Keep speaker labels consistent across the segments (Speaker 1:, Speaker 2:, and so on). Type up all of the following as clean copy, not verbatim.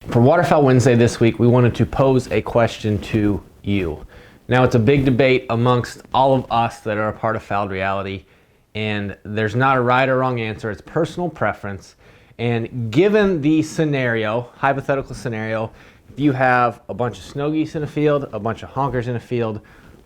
Speaker 1: For Waterfowl Wednesday this week, we wanted to pose a question to you. Now, it's a big debate amongst all of us that are a part of Fouled Reality, and there's not a right or wrong answer. It's personal preference. And given the scenario, hypothetical scenario, if you have a bunch of snow geese in a field, a bunch of honkers in a field,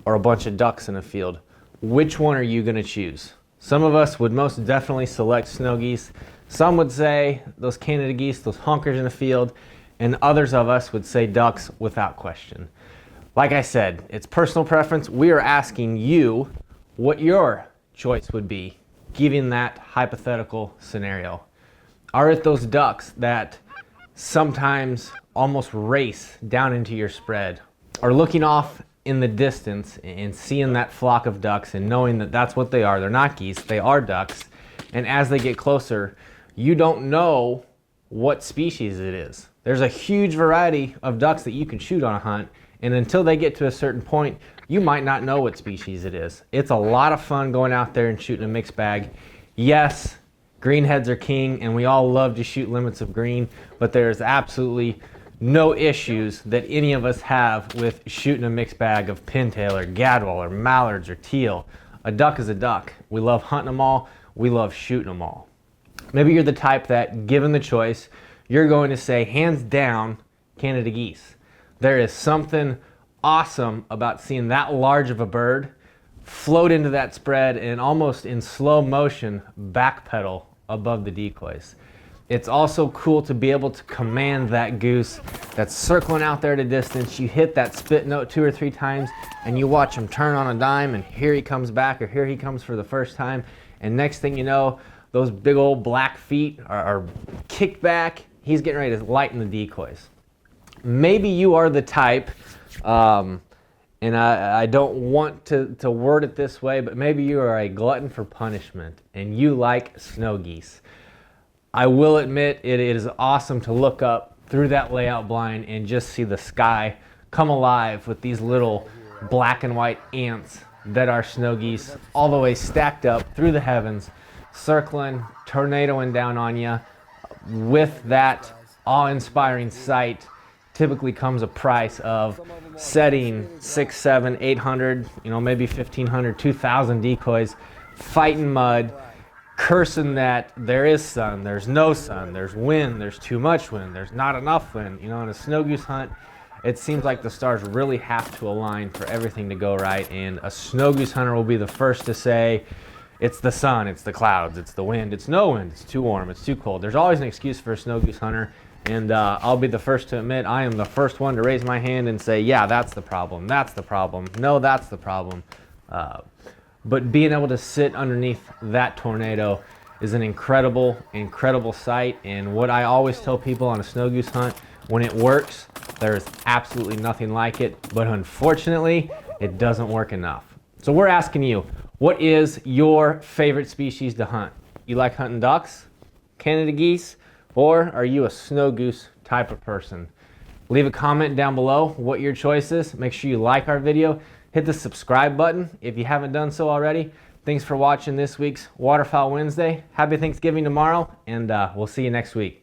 Speaker 1: or a bunch of ducks in a field, which one are you going to choose? Some of us would most definitely select snow geese. Some would say those Canada geese, those honkers in the field, and others of us would say ducks without question. Like I said, it's personal preference. We are asking you what your choice would be given that hypothetical scenario. Are it those ducks that sometimes almost race down into your spread, or looking off in the distance and seeing that flock of ducks and knowing that that's what they are? They're not geese, they are ducks. And as they get closer, you don't know what species it is. There's a huge variety of ducks that you can shoot on a hunt, and until they get to a certain point, you might not know what species it is. It's a lot of fun going out there and shooting a mixed bag. Yes, greenheads are king, and we all love to shoot limits of green, but there's absolutely no issues that any of us have with shooting a mixed bag of pintail or gadwall or mallards or teal. A duck is a duck. We love hunting them all. We love shooting them all. Maybe you're the type that, given the choice, you're going to say, hands down, Canada geese. There is something awesome about seeing that large of a bird float into that spread and almost in slow motion backpedal above the decoys. It's also cool to be able to command that goose that's circling out there at a distance. You hit that spit note 2 or 3 times and you watch him turn on a dime, and here he comes back, or here he comes for the first time, and next thing you know, those big old black feet are kicked back. He's getting ready to lighten the decoys. Maybe you are the type, and I don't want to word it this way, but maybe you are a glutton for punishment and you like snow geese. I will admit it is awesome to look up through that layout blind and just see the sky come alive with these little black and white ants that are snow geese, all the way stacked up through the heavens, circling, tornadoing down on you. With that awe-inspiring sight typically comes a price of setting 600, 700, 800, maybe 1,500, 2,000 decoys, fighting mud, cursing that there is sun, there's no sun, there's wind, there's too much wind, there's not enough wind. In a snow goose hunt, it seems like the stars really have to align for everything to go right, and a snow goose hunter will be the first to say, it's the sun, it's the clouds, it's the wind, it's no wind, it's too warm, it's too cold. There's always an excuse for a snow goose hunter, and I'll be the first to admit I am the first one to raise my hand and say, yeah, that's the problem, no, that's the problem. But being able to sit underneath that tornado is an incredible, incredible sight, and what I always tell people on a snow goose hunt, when it works, there's absolutely nothing like it, but unfortunately, it doesn't work enough. So we're asking you, what is your favorite species to hunt? You like hunting ducks, Canada geese, or are you a snow goose type of person? Leave a comment down below what your choice is. Make sure you like our video. Hit the subscribe button if you haven't done so already. Thanks for watching this week's Waterfowl Wednesday. Happy Thanksgiving tomorrow, and we'll see you next week.